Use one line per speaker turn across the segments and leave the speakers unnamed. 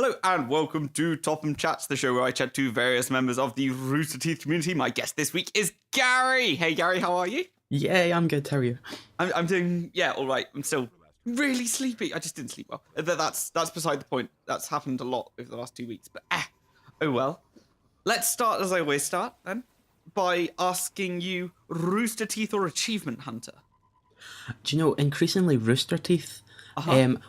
Hello and welcome to Topham Chats, the show where I chat to various members of the Rooster Teeth community. My guest this week is Garry. Hey Garry, how are you?
Yeah, I'm good. How are you?
I'm doing, all right. I'm still really sleepy. I just didn't sleep well. That's beside the point. That's happened a lot over the last 2 weeks, but oh well. Let's start as I always start then, by asking you, Rooster Teeth or Achievement Hunter?
Do you know, increasingly Rooster Teeth,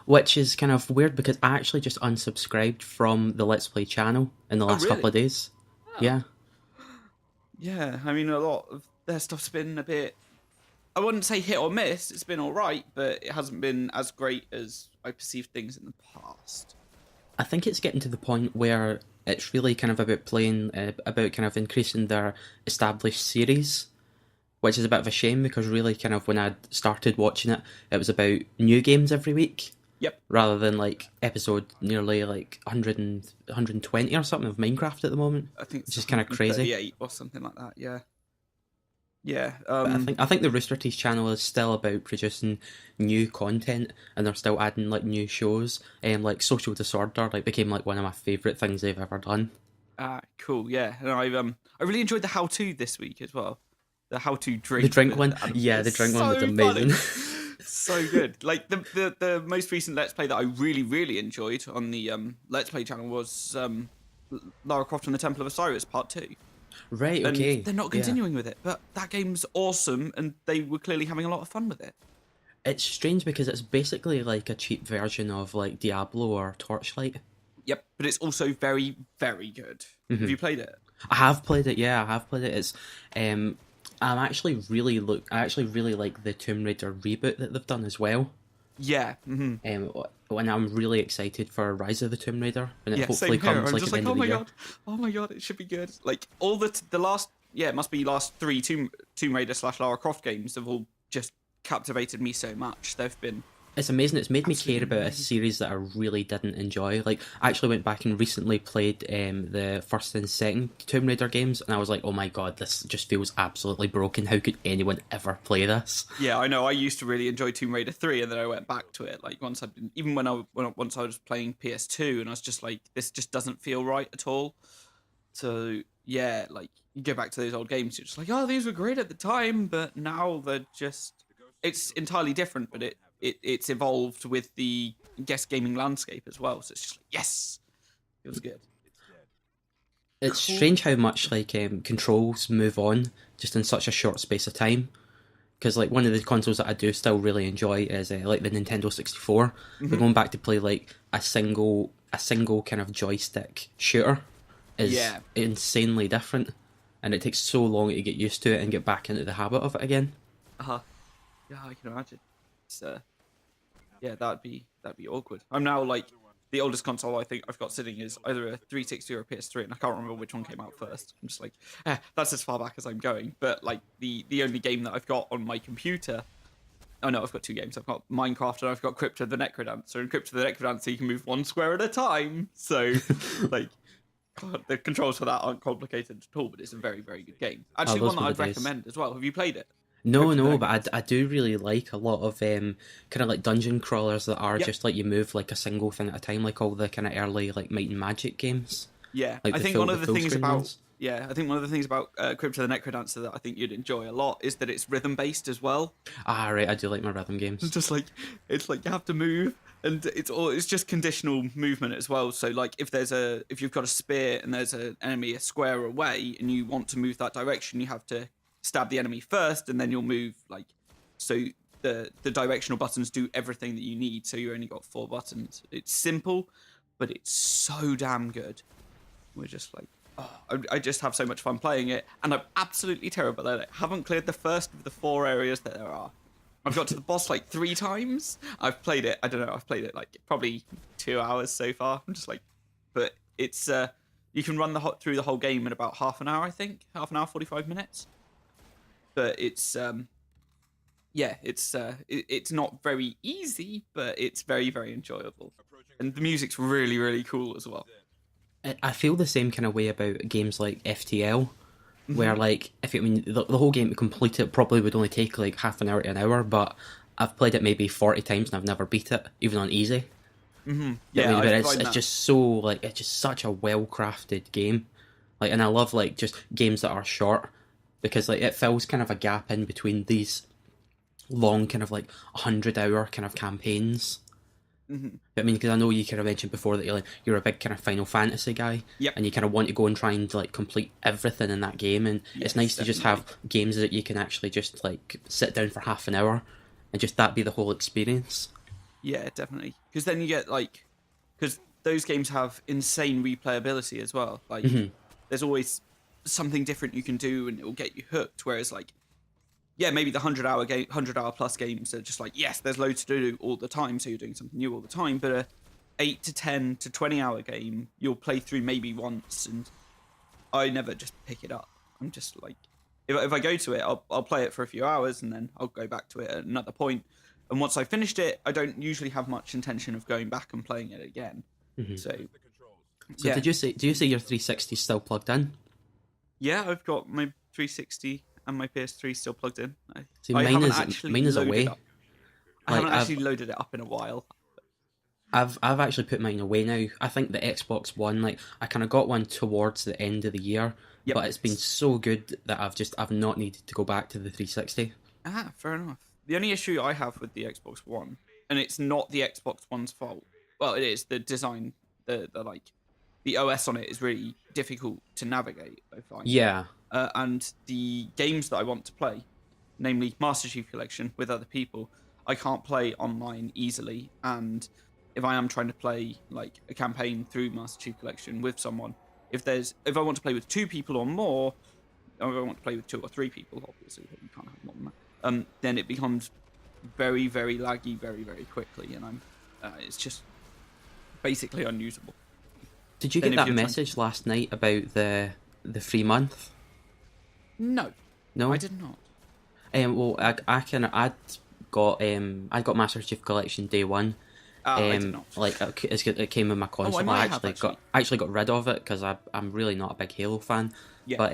which is kind of weird because I actually just unsubscribed from the Let's Play channel in the last couple of days. Oh. Yeah.
Yeah, I mean, a lot of their stuff's been a bit, I wouldn't say hit or miss, it's been alright, but it hasn't been as great as I perceived things in the past.
I think it's getting to the point where it's really kind of about playing, about kind of increasing their established series, which is a bit of a shame because really kind of when I started watching it, it was about new games every week.
Yep.
Rather than like episode nearly like 120 or something of Minecraft at the moment.
I think
it's just kind of crazy.
38 or something like that, yeah. Yeah.
I think the Rooster Teeth channel is still about producing new content, and they're still adding like new shows. And like Social Disorder like became like one of my favourite things they've ever done.
Cool, yeah. And I really enjoyed the how-to this week as well. The how-to drink.
The drink one, yeah, the drink one was amazing.
So good. Like the most recent Let's Play that I really enjoyed on the Let's Play channel was Lara Croft and the Temple of Osiris Part 2.
Right, okay.
And they're not continuing with it, but that game's awesome, and they were clearly having a lot of fun with it.
It's strange because it's basically like a cheap version of like Diablo or Torchlight.
Yep, but it's also very, very good. Mm-hmm. Have you played it?
I have played it. Yeah, I have played it. It's I actually really like the Tomb Raider reboot that they've done as well.
Yeah. Mm-hmm.
And I'm really excited for Rise of the Tomb Raider, and it hopefully
comes
like at the end of the year.
Oh my god, it should be good. Like all the last, it must be last 3 Tomb Raider / Lara Croft games have all just captivated me so much. They've been.
It's amazing. It's made me care about a series that I really didn't enjoy. Like, I actually went back and recently played the first and second Tomb Raider games, and I was like, oh my god, this just feels absolutely broken. How could anyone ever play this?
Yeah, I know. I used to really enjoy Tomb Raider 3, and then I went back to it. Like, once I was playing PS2, and I was just like, this just doesn't feel right at all. So, yeah, like, you go back to those old games, you're just like, oh, these were great at the time, but now they're just... It's entirely different, but it's evolved with the guest gaming landscape as well. So it's just like, yes, feels good.
It's strange how much like controls move on just in such a short space of time. Because like one of the consoles that I do still really enjoy is like the Nintendo 64. Mm-hmm. But going back to play like a single kind of joystick shooter is insanely different, and it takes so long to get used to it and get back into the habit of it again.
Yeah, I can imagine. It's that'd be awkward. I'm now like the oldest console I think I've got sitting is either a 360 or a PS3, and I can't remember which one came out first. I'm just like, that's as far back as I'm going. But like the only game that I've got on my computer, oh no, I've got 2 games. I've got Minecraft and I've got Crypt of the Necrodancer. And Crypt of the Necrodancer, you can move 1 square at a time. So like, God, the controls for that aren't complicated at all. But it's a very, very good game. Actually, one that I'd recommend as well. Have you played it?
No, but I do really like a lot of kind of like dungeon crawlers that are just like you move like a single thing at a time, like all the kind of early like Might and Magic games.
Yeah,
like
I think one of the things about
ones.
Crypt of the Necrodancer that I think you'd enjoy a lot is that it's rhythm based as well.
Right, I do like my rhythm games.
It's just like you have to move, and it's just conditional movement as well. So like if you've got a spear and there's an enemy a square away and you want to move that direction, you have to stab the enemy first, and then you'll move like so. The directional buttons do everything that you need. So you only got 4 buttons. It's simple, but it's so damn good. We're just like, I just have so much fun playing it, and I'm absolutely terrible at it. Haven't cleared the first of the 4 areas that there are. I've got to the boss like 3 times. I've played it. I don't know. I've played it like probably 2 hours so far. I'm just like, but it's you can run through the whole game in about half an hour. I think half an hour, 45 minutes. But it's it's not very easy, but it's very, very enjoyable, and the music's really, really cool as well.
I feel the same kind of way about games like FTL, where like the whole game to complete it probably would only take like half an hour to an hour, but I've played it maybe 40 times and I've never beat it, even on easy.
Yeah, I
But it's
find
it's
that.
just so like it's just such a well crafted game. Like, and I love like just games that are short because like it fills kind of a gap in between these long kind of like 100-hour kind of campaigns. I mean, because I know you kind of mentioned before that you're a big kind of Final Fantasy guy,
Yep.
and you kind of want to go and try and like complete everything in that game, and it's
Yes,
nice to just
definitely.
have games that you can actually just like sit down for half an hour, and just that be the whole experience.
Yeah, definitely. Because then you get like, because those games have insane replayability as well. Like, there's always something different you can do, and it will get you hooked. Whereas like, yeah, maybe the 100-hour game, 100-hour plus games are just like, yes, there's loads to do all the time, so you're doing something new all the time. But a 8 to 10 to 20 hour game, you'll play through maybe once, and I never just pick it up. I'm just like, if I go to it, I'll play it for a few hours, and then I'll go back to it at another point. And once I finished it, I don't usually have much intention of going back and playing it again. So
So
yeah,
do you say your 360 is still plugged in?
yeah, I've got my 360 and my PS3 still plugged in.
See,
I haven't actually
mine is
loaded
away.
up. I
Like
haven't actually loaded it up in a while.
I've actually put mine away now. I think the Xbox One, like I kind of got one towards the end of the year,
Yep.
but it's been so good that I've not needed to go back to the 360.
Fair enough. The only issue I have with the Xbox One, and it's not the Xbox One's fault. Well, it is the design. The like, the OS on it is really difficult to navigate. I find.
Yeah,
And the games that I want to play, namely Master Chief Collection with other people, I can't play online easily. And if I am trying to play like a campaign through Master Chief Collection with someone, if I want to play with 2 people or more, or if I want to play with 2 or 3 people, obviously you can't have more than that. Then it becomes very, very laggy, very, very quickly, and it's just basically unusable.
did you
Then
get
if
that
you're trying,
message last night about the free month?
no, I
No.
did not.
Well, I got Master Chief Collection day one.
I did not.
Like it came with my
Oh, I
console.
might have actually.
I actually got rid of it because I'm really not a big Halo fan.
Yeah.
But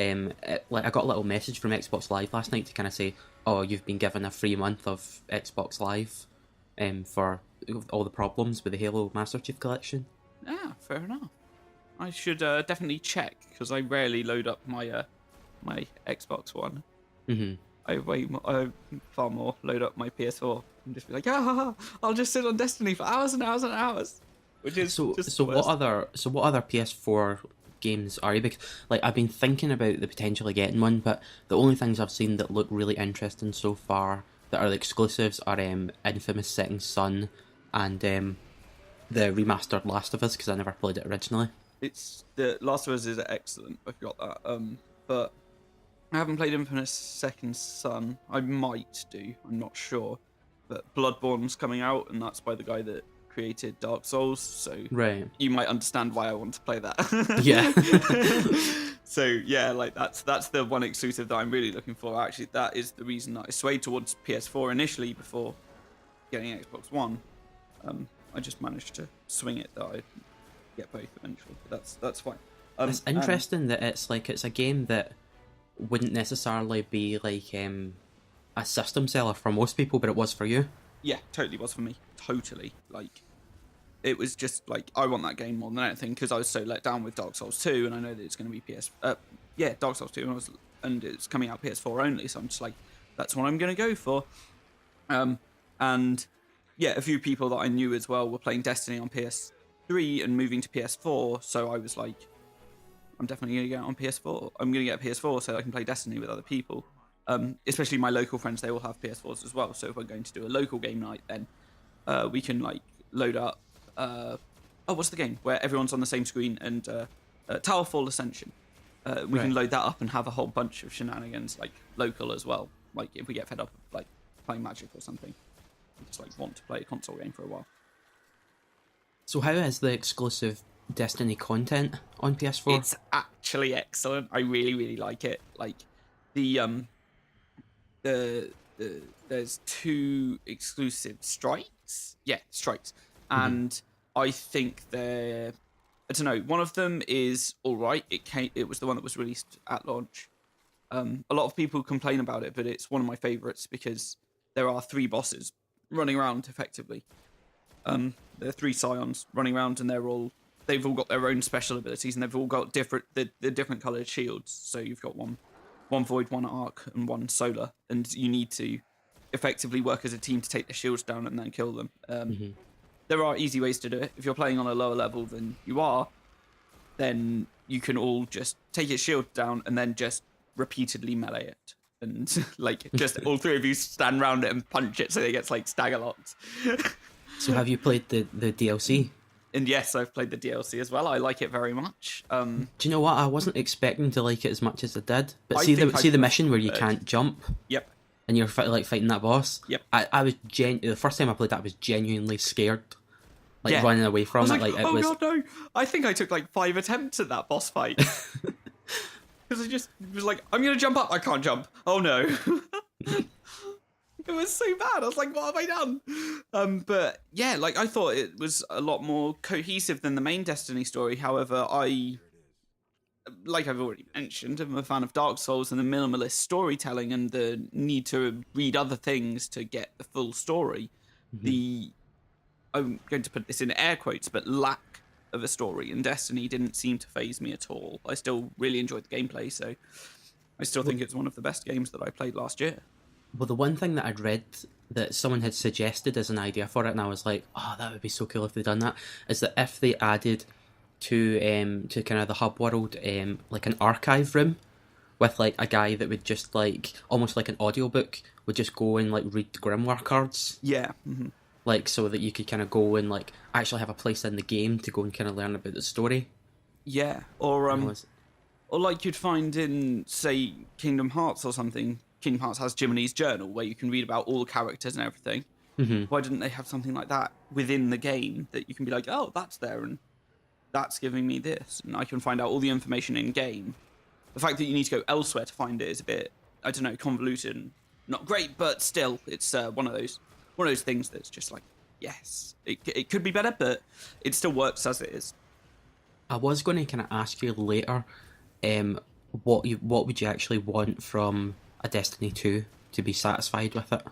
like I got a little message from Xbox Live last night to kind of say, "Oh, you've been given a free month of Xbox Live, for all the problems with the Halo Master Chief Collection."
Fair enough. I should definitely check because I rarely load up my my Xbox One. I far more load up my PS4 and just be like, I'll just sit on Destiny for hours and hours and hours, which is just the worst.
What other PS4 games are you? Because like I've been thinking about the potential of getting one, but the only things I've seen that look really interesting so far that are the exclusives are Infamous Second Son and the remastered Last of Us because I never played it originally.
It's the Last of Us is excellent. I forgot that. But I haven't played Infamous Second Son. I might do. I'm not sure. But Bloodborne's coming out, and that's by the guy that created Dark Souls. So
Right.
you might understand why I want to play that.
Yeah.
So yeah, like that's the one exclusive that I'm really looking for. Actually, that is the reason that I swayed towards PS4 initially before getting Xbox One. I just managed to swing it that I get both eventually. But that's fine.
It's interesting that it's a game that wouldn't necessarily be like a system seller for most people, but it was for you.
Yeah, totally was for me. Totally. Like, it was just like, I want that game more than anything because I was so let down with Dark Souls 2, and I know that it's going to be Dark Souls 2, and it's coming out PS4 only, so I'm just like, that's what I'm going to go for. And yeah, a few people that I knew as well were playing Destiny on PS3 and moving to PS4, so I was like, I'm definitely going to get it on PS4. I'm going to get a PS4 so I can play Destiny with other people. Especially my local friends, they all have PS4s as well. So if we're going to do a local game night, then we can like load up. What's the game where everyone's on the same screen and Towerfall Ascension? We can load that up and have a whole bunch of shenanigans like local as well. Like if we get fed up of like playing Magic or something, we just like want to play a console game for a while.
So how is the exclusive Destiny content on PS4?
It's actually excellent. I really, really like it. Like the there's 2 exclusive strikes. Yeah, strikes. And I think I don't know, one of them is all right. It was the one that was released at launch. A lot of people complain about it, but it's one of my favorites because there are 3 bosses running around effectively. They're three scions running around, and they've all got their own special abilities, and they've all got the different coloured shields. So you've got one void, one arc, and one solar, and you need to effectively work as a team to take the shields down and then kill them. There are easy ways to do it. If you're playing on a lower level than you are, then you can all just take its shield down and then just repeatedly melee it. And like just all three of you stand around it and punch it so it gets like stagger locked.
So have you played the DLC?
And yes, I've played the DLC as well. I like it very much.
Do you know what? I wasn't expecting to like it as much as I did. But
I
see
think
the mission where you can't jump.
Yep.
And you're fighting that boss.
Yep.
I was the first time I played that, I was genuinely scared, like
Yeah.
running away from it.
Like,
It
oh
was.
god, no! I think I took like 5 attempts at that boss fight because I just was like, I'm gonna jump up. I can't jump. Oh no! It was so bad. I was like, what have I done? But yeah, like I thought it was a lot more cohesive than the main Destiny story. However, like I've already mentioned, I'm a fan of Dark Souls and the minimalist storytelling and the need to read other things to get the full story. I'm going to put this in air quotes, but lack of a story in Destiny didn't seem to faze me at all. I still really enjoyed the gameplay, so I still think it's one of the best games that I played last year.
Well, the one thing that I'd read that someone had suggested as an idea for it, and I was like, oh, that would be so cool if they'd done that, is that if they added to kind of the hub world like an archive room with like a guy that would just like almost like an audiobook would just go and like read the grimoire cards.
Yeah.
Like so that you could kind of go and like actually have a place in the game to go and kind of learn about the story.
Yeah, or like you'd find in say Kingdom Hearts or something. Kingdom Hearts has Jiminy's Journal where you can read about all the characters and everything. Why didn't they have something like that within the game that you can be like, oh, that's there and that's giving me this, and I can find out all the information in game. The fact that you need to go elsewhere to find it is a bit, I don't know, convoluted and not great, but still, it's one of those things that's just like, yes, it could be better, but it still works as it is.
I was going to kind of ask you later, what would you actually want from a Destiny 2 to be satisfied with it?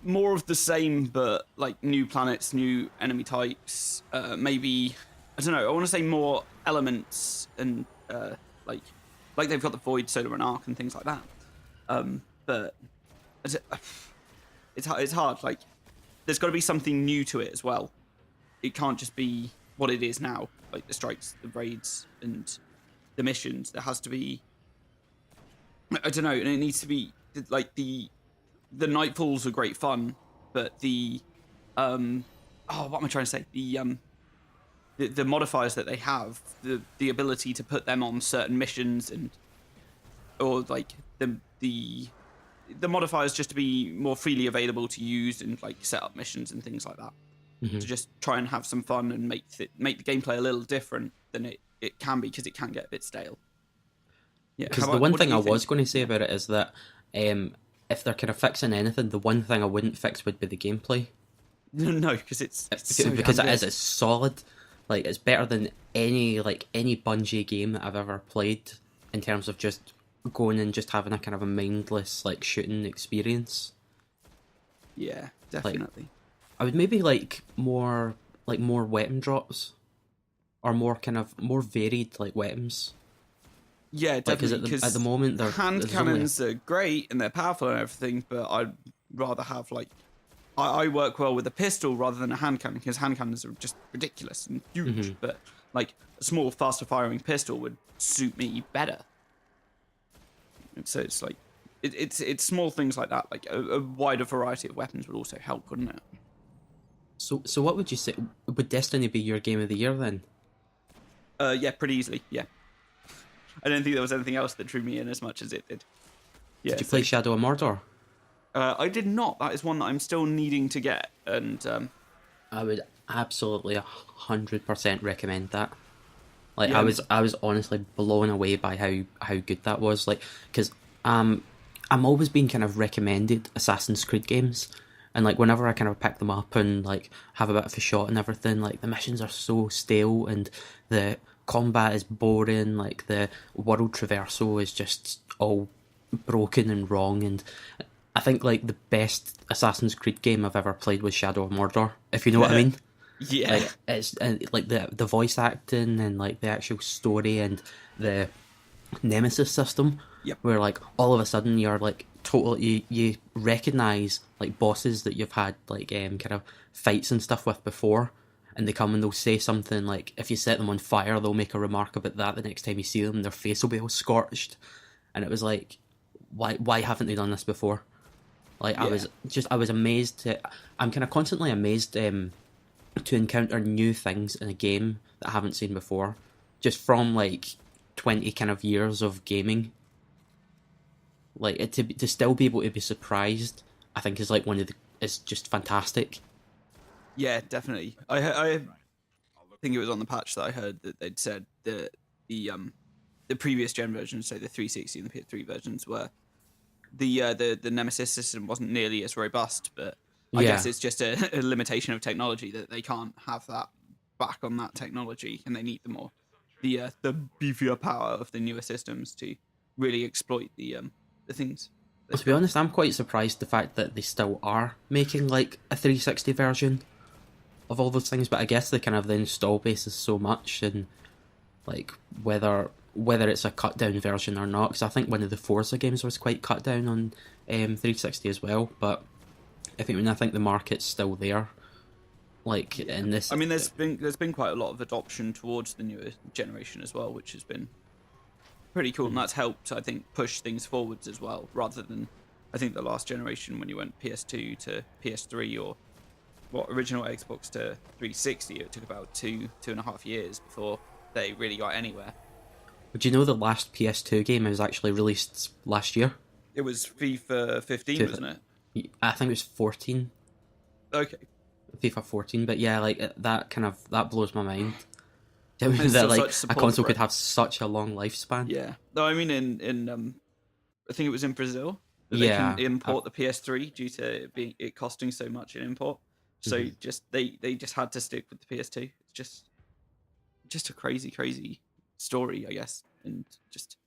More of the same, but like new planets, new enemy types. Maybe, I don't know. I want to say more elements and like they've got the Void, Solar, and Arc and things like that. But it's hard. Like, there's got to be something new to it as well. It can't just be what it is now, like the strikes, the raids, and the missions. There has to be, I don't know, and it needs to be like the Nightfalls are great fun, but the what am I trying to say? The modifiers that they have, the ability to put them on certain missions, and or like the modifiers just to be more freely available to use and like set up missions and things like that. To just try and have some fun and make the gameplay a little different than it can be, because it can get a bit stale. Yeah,
because the one thing I was going to say about it is that if they're kind of fixing anything, the one thing I wouldn't fix would be the gameplay.
No, because it's so
because
damn good.
it's solid. Like, it's better than any Bungie game that I've ever played in terms of just going and just having a kind of a mindless like shooting experience.
Yeah, definitely.
Like, I would maybe like more weapon drops, or more varied like weapons.
Yeah, definitely.
Because at the moment,
hand cannons are great and they're powerful and everything, but I'd rather have like I work well with a pistol rather than a hand cannon, because hand cannons are just ridiculous and huge. But like a small, faster firing pistol would suit me better. And so it's like it's small things like that. Like a wider variety of weapons would also help, wouldn't it?
So what would you say? Would Destiny be your game of the year then?
Yeah, pretty easily. Yeah, I don't think there was anything else that drew me in as much as it did. Yeah,
did you play Shadow of Mordor?
I did not. That is one that I'm still needing to get, and
I would absolutely 100% recommend that. Like,
yeah,
I was honestly blown away by how good that was. Like, because I'm always being kind of recommended Assassin's Creed games, and like whenever I kind of pick them up and like have a bit of a shot and everything, like the missions are so stale and the combat is boring. Like the world traversal is just all broken and wrong, and I think like the best Assassin's Creed game I've ever played was Shadow of Mordor. If you know what I mean.
Yeah.
Like it's like the voice acting and like the actual story and the nemesis system,
Yep.
where like all of a sudden you're like totally you recognize like bosses that you've had like kind of fights and stuff with before, and they come and they'll say something like if you set them on fire they'll make a remark about that the next time you see them, their face will be all scorched, and it was like why haven't they done this before? Like
Yeah.
I was amazed. I'm kind of constantly amazed to encounter new things in a game that I haven't seen before, just from like 20 kind of years of gaming. Like to still be able to be surprised, I think is like is just fantastic.
Yeah, definitely. I think it was on the patch that I heard that they'd said that the previous gen versions, so the 360 and the PS3 versions, were the Nemesis system wasn't nearly as robust, but I
Yeah,
guess it's just a limitation of technology that they can't have that back on that technology, and they need the beefier power of the newer systems to really exploit the things.
to be honest, I'm quite surprised the fact that they still are making like a 360 version of all those things. But I guess the kind of the install base is so much, and like whether it's a cut down version or not. Because I think one of the Forza games was quite cut down on 360 as well. But I think the market's still there. Like in this,
I mean, there's been quite a lot of adoption towards the newer generation as well, which has been pretty cool, and that's helped, I think, push things forwards as well, rather than, I think, the last generation when you went PS2 to PS3 or original Xbox to 360, it took about 2.5 years before they really got anywhere.
do you know the last PS2 game was actually released last year?
It was FIFA 15, wasn't it?
I think it was 14.
Okay.
FIFA 14, but yeah, like that blows my mind.
There's
That
still
like
such
a
support
console
for
could
it.
have such a long lifespan.
Yeah. No, I mean, in I think it was in Brazil that they
Yeah,
couldn't import the PS3 due to it costing so much in import. So just they just had to stick with the PS2. It's just a crazy story, I guess, and just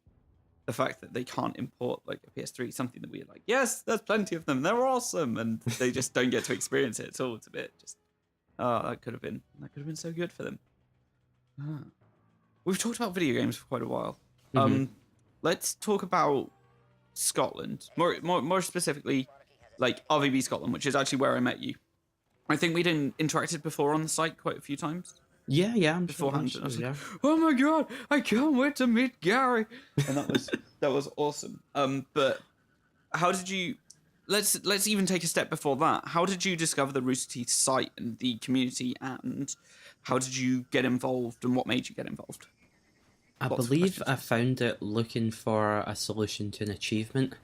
the fact that they can't import like a PS3, something that we're like, yes, there's plenty of them, they're awesome, and they just don't get to experience it at all. It's a bit just, that could have been so good for them. Ah. We've talked about video games for quite a while. Let's talk about Scotland, more specifically, like RVB Scotland, which is actually where I met you. I think we'd interacted before on the site quite a few times
yeah, I'm
beforehand.
sure,
And I was
yeah.
like, oh my god, I can't wait to meet Garry, and that was awesome. But how did you? Let's even take a step before that. How did you discover the Rooster Teeth site and the community, and how did you get involved, and what made you get involved?
I
Lots of
believe
questions.
I found it looking for a solution to an achievement,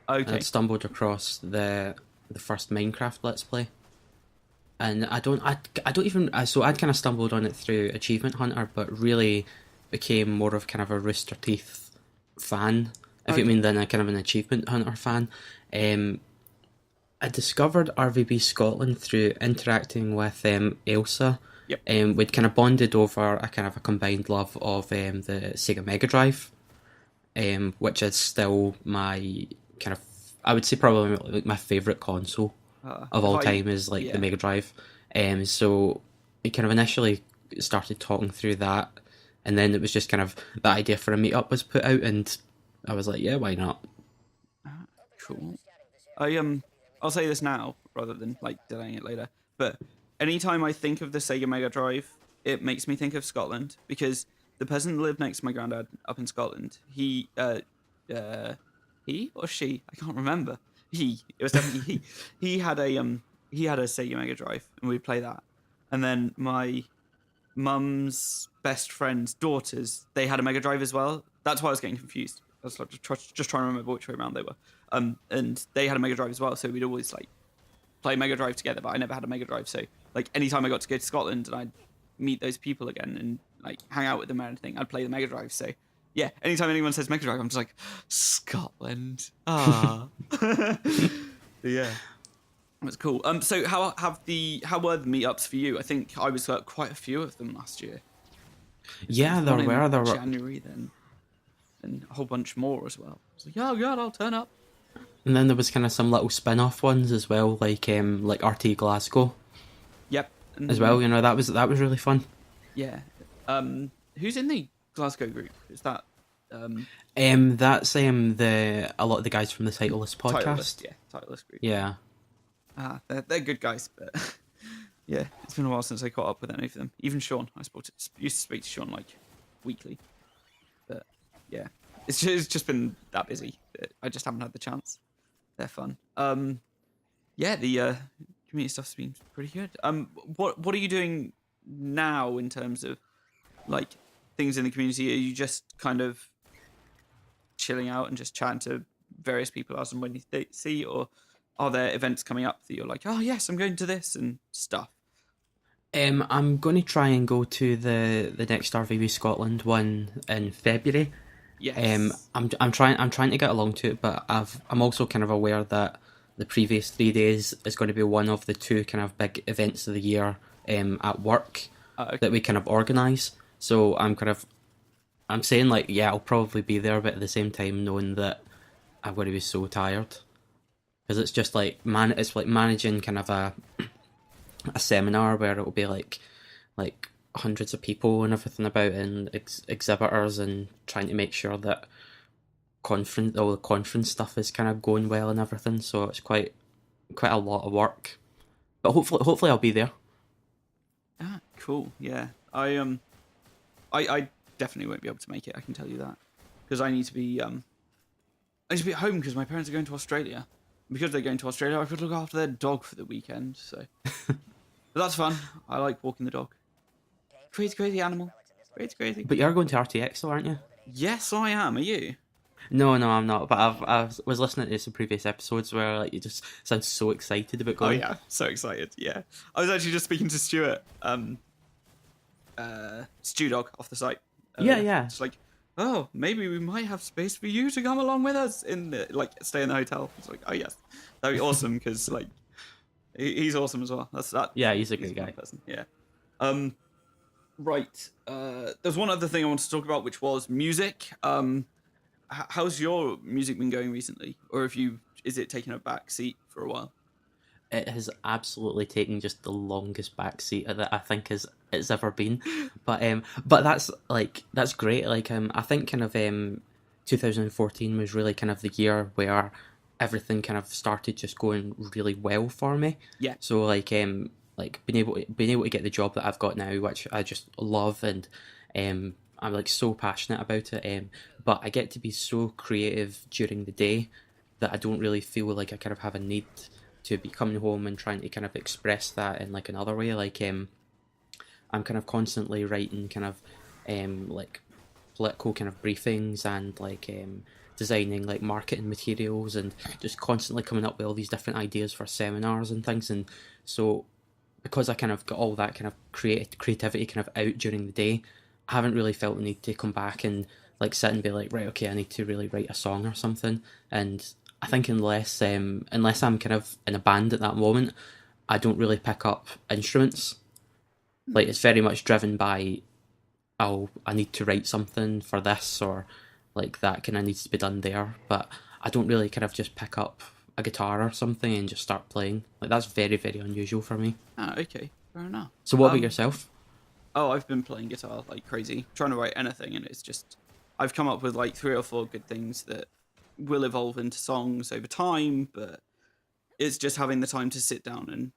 and
Okay.
I'd stumbled across the first Minecraft Let's Play. And I don't even so I'd kind of stumbled on it through Achievement Hunter, but really became more of kind of a Rooster Teeth fan, if you
Okay.
mean, than a kind of an Achievement Hunter fan. I discovered RVB Scotland through interacting with Elsa.
Yep.
We'd kind of bonded over a kind of a combined love of the Sega Mega Drive, which is still my kind of, I would say probably like my favourite console of all time is like the Mega Drive. So we kind of initially started talking through that, and then it was just kind of the idea for a meetup was put out, and I was like, yeah, why not?
Cool. I'll say this now rather than like delaying it later. But anytime I think of the Sega Mega Drive, it makes me think of Scotland, because the person that lived next to my granddad up in Scotland, he or she, I can't remember. It was definitely he. He had a Sega Mega Drive, and we'd play that. And then my mum's best friend's daughters, they had a Mega Drive as well. That's why I was getting confused. I was like just trying to remember which way around they were. And they had a Mega Drive as well, so we'd always like play Mega Drive together. But I never had a Mega Drive, so like anytime I got to go to Scotland and I'd meet those people again and like hang out with them or anything, I'd play the Mega Drive. So yeah, anytime anyone says Mega Drive, I'm just like, Scotland. Ah. Yeah. That's cool. So how were the meetups for you? I think I was at quite a few of them last year.
Yeah, there
One in
were.
January then, and a whole bunch more as well. I was like, oh god, I'll turn up.
And then there was kind of some little spin-off ones as well, like RT Glasgow
Yep.
as well. You know, that was really fun.
Yeah. Who's in the Glasgow group? Is that
That's a lot of the guys from the Titleist podcast.
Titleist? Yeah, Titleist group.
Yeah.
They're good guys, but yeah, it's been a while since I caught up with any of them. Even Sean, I used to speak to Sean like weekly, but yeah, it's just been that busy that I just haven't had the chance. They're fun. Yeah, the community stuff's been pretty good. What are you doing now in terms of like things in the community? Are you just kind of chilling out and just chatting to various people as and when you see, or are there events coming up that you're like, oh yes, I'm going to this and stuff?
I'm going to try and go to the next RVB Scotland one in February.
Yes.
I'm trying to get along to it, but I'm also kind of aware that the previous 3 days is going to be one of the two kind of big events of the year at work that we kind of organise. So I'm saying like, yeah, I'll probably be there, but at the same time knowing that I'm going to be so tired, because it's just like it's like managing kind of a seminar where it'll be like hundreds of people and everything about, and exhibitors, and trying to make sure that all the conference stuff is kind of going well and everything. So it's quite a lot of work, but hopefully I'll be there.
Cool. Yeah, I definitely won't be able to make it. I can tell you that, because I need to be at home because my parents are going to Australia. Because they're going to Australia, I could look after their dog for the weekend. So, but that's fun. I like walking the dog. Crazy animal. Crazy.
But you're going to RTX, though, aren't you?
Yes, I am. Are you?
No, I'm not. But I was listening to some previous episodes where like you just sound so excited about going.
Oh yeah, so excited. Yeah, I was actually just speaking to Stuart, Stew Dog off the site.
Yeah.
It's like, oh, maybe we might have space for you to come along with us stay in the hotel. It's like, oh yes, that'd be awesome because like he's awesome as well. That's that.
Yeah, he's a great guy.
Person. Yeah. Right. There's one other thing I wanted to talk about, which was music. How's your music been going recently, or is it taking a back seat for a while?
It has absolutely taken just the longest backseat that I think it's ever been, but that's great. Like I think kind of 2014 was really kind of the year where everything kind of started just going really well for me.
Yeah.
So being able to get the job that I've got now, which I just love, and I'm like so passionate about it. But I get to be so creative during the day that I don't really feel like I kind of have a need to be coming home and trying to kind of express that in like another way. Like I'm kind of constantly writing kind of like political kind of briefings, and like designing like marketing materials, and just constantly coming up with all these different ideas for seminars and things. And so because I kind of got all that kind of creativity kind of out during the day, I haven't really felt the need to come back and like sit and be like, right, okay, I need to really write a song or something. And I think unless I'm kind of in a band at that moment, I don't really pick up instruments. Like it's very much driven by, oh, I need to write something for this, or like that kind of needs to be done there. But I don't really kind of just pick up a guitar or something and just start playing. Like that's very, very unusual for me.
Okay, fair enough.
So what about yourself?
Oh, I've been playing guitar like crazy, trying to write anything, and it's just I've come up with like 3 or 4 good things that will evolve into songs over time, but it's just having the time to sit down and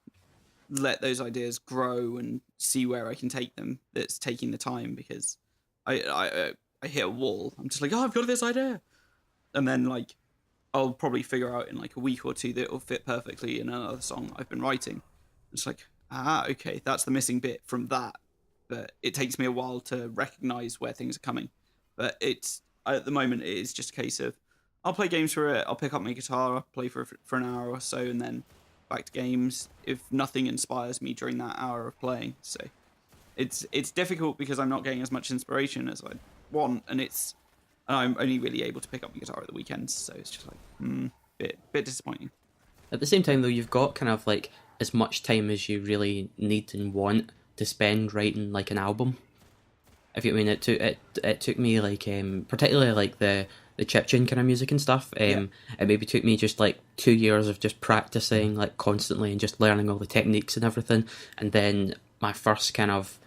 let those ideas grow and see where I can take them. That's taking the time, because I hit a wall. I'm just like, oh, I've got this idea, and then like I'll probably figure out in like a week or two that it'll fit perfectly in another song I've been writing. It's like, okay, that's the missing bit from that. But it takes me a while to recognize where things are coming. But at the moment, it is just a case of I'll play games for it. I'll pick up my guitar, I'll play for an hour or so, and then back to games if nothing inspires me during that hour of playing. So it's difficult because I'm not getting as much inspiration as I want, and I'm only really able to pick up my guitar at the weekends. So it's just like bit disappointing.
At the same time, though, you've got kind of like as much time as you really need and want to spend writing like an album. If you mean it took me like particularly like the the chiptune kind of music and stuff.
Yeah.
It maybe took me just like 2 years of just practicing like constantly and just learning all the techniques and everything. And then my first kind of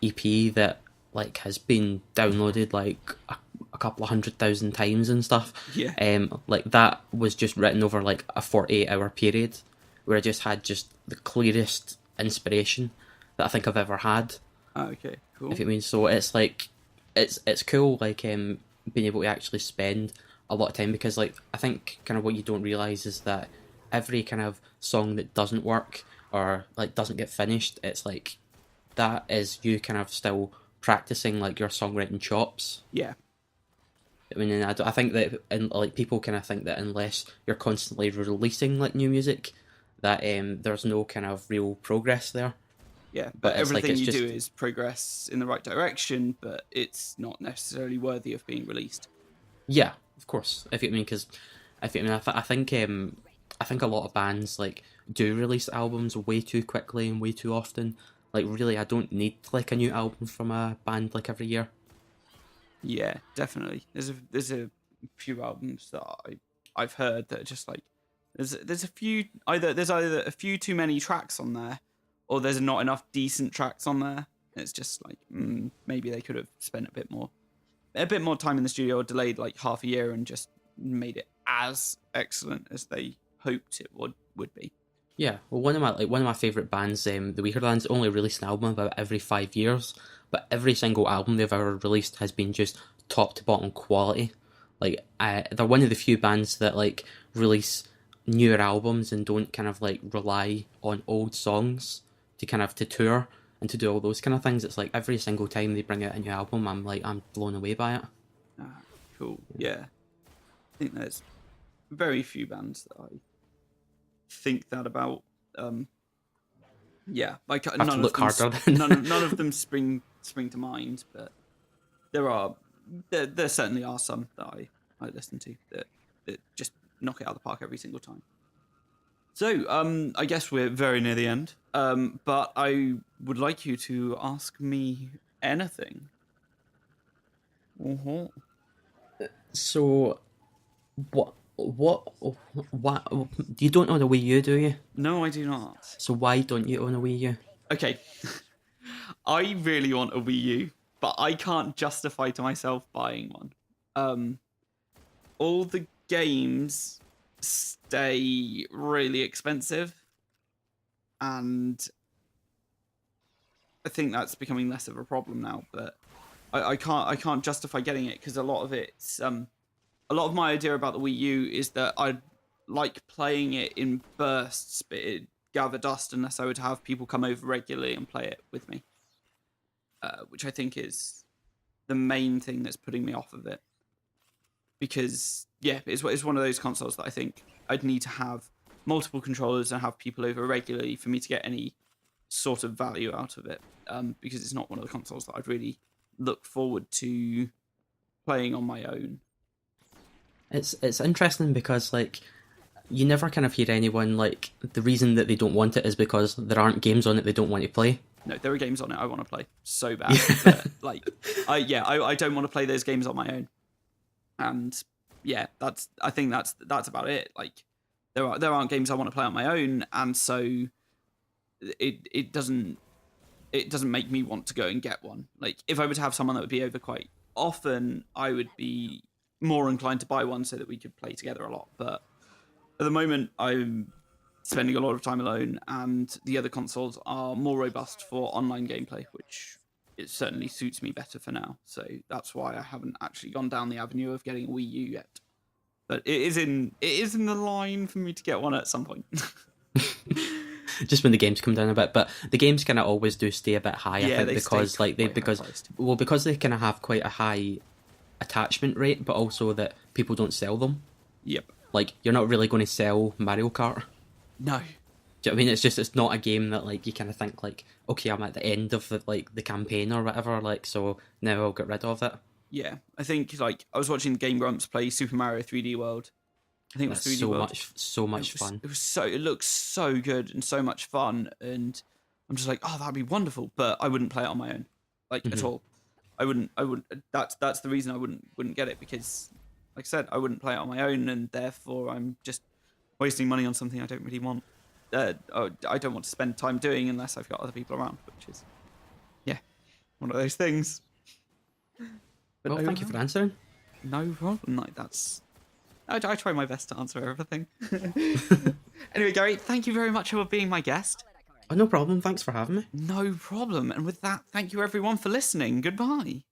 EP that like has been downloaded like a couple of 100,000 times and stuff.
Yeah.
Like that was just written over like a 48-hour period where I just had just the clearest inspiration that I think I've ever had.
Okay, cool.
If it means so, it's like it's cool like being able to actually spend a lot of time, because like I think kind of what you don't realize is that every kind of song that doesn't work or like doesn't get finished, it's like that is you kind of still practicing like your songwriting chops.
Yeah.
I mean, and I think that like people kind of think that unless you're constantly releasing like new music, that there's no kind of real progress there.
Yeah,
But
but
it's like,
everything
it's
you
just-
do is progress in the right direction, but it's not necessarily worthy of being released.
Yeah, of course. If you mean, because I think I think a lot of bands like do release albums way too quickly and way too often. Like really, I don't need like a new album from a band like every year.
Yeah, definitely. There's a few albums that I've heard that are just like there's a few there's either a few too many tracks on there, or there's not enough decent tracks on there. It's just like maybe they could have spent a bit more time in the studio, or delayed like half a year and just made it as excellent as they hoped it would be.
Yeah, well, one of my favorite bands, the Weakerthans, only release an album about every 5 years, but every single album they've ever released has been just top to bottom quality. Like, they're one of the few bands that like release newer albums and don't kind of like rely on old songs to kind of to tour and to do all those kind of things. It's like every single time they bring out a new album, I'm blown away by it.
Ah, cool. Yeah, I think there's very few bands that I think that about. Yeah, like
I have to look harder then.
none of them spring to mind, but there certainly are some that I listen to that just knock it out of the park every single time. So I guess we're very near the end, but I would like you to ask me anything. Uh-huh.
So, what you don't own a Wii U, do you?
No, I do not.
So why don't you own a Wii U?
Okay, I really want a Wii U, but I can't justify to myself buying one. All the games stay really expensive, and I think that's becoming less of a problem now. But I can't justify getting it because a lot of it's a lot of my idea about the Wii U is that I like playing it in bursts, but it gather dust unless I would have people come over regularly and play it with me, which I think is the main thing that's putting me off of it. Because yeah, it's one of those consoles that I think I'd need to have multiple controllers and have people over regularly for me to get any sort of value out of it. Because it's not one of the consoles that I'd really look forward to playing on my own.
It's interesting because like you never kind of hear anyone like the reason that they don't want it is because there aren't games on it they don't want to play.
No, there are games on it I want to play so bad. But, like, I don't want to play those games on my own. And yeah, I think that's about it. Like, there aren't games I want to play on my own, and so it doesn't make me want to go and get one. Like, if I were to have someone that would be over quite often, I would be more inclined to buy one so that we could play together a lot. But at the moment, I'm spending a lot of time alone, and the other consoles are more robust for online gameplay, which it certainly suits me better for now. So that's why I haven't actually gone down the avenue of getting a Wii U yet. But it is in the line for me to get one at some point.
Just when the games come down a bit, but the games kind of always do stay a bit high.
Yeah,
I think
they
because
stay
like they
quite high-priced.
because they kind of have quite a high attachment rate, but also that people don't sell them.
Yep.
Like you're not really going to sell Mario Kart.
No.
Do you know what I mean? It's not a game that like you kind of think like, okay, I'm at the end of the campaign or whatever, like so now I'll get rid of it.
Yeah, I think like I was watching Game Grumps play Super Mario 3D World. I think it was
That's
3D World.
so much fun.
It looks so good and so much fun, and I'm just like, oh, that'd be wonderful. But I wouldn't play it on my own, like at all. I wouldn't. That's the reason I wouldn't get it, because like I said, I wouldn't play it on my own, and therefore I'm just wasting money on something I don't really want. I don't want to spend time doing unless I've got other people around, which is, yeah, one of those things. But
Well, thank you for answering.
No problem. Like I try my best to answer everything. Anyway, Gary, thank you very much for being my guest.
Oh, no problem. Thanks for having me.
No problem. And with that, thank you everyone for listening. Goodbye.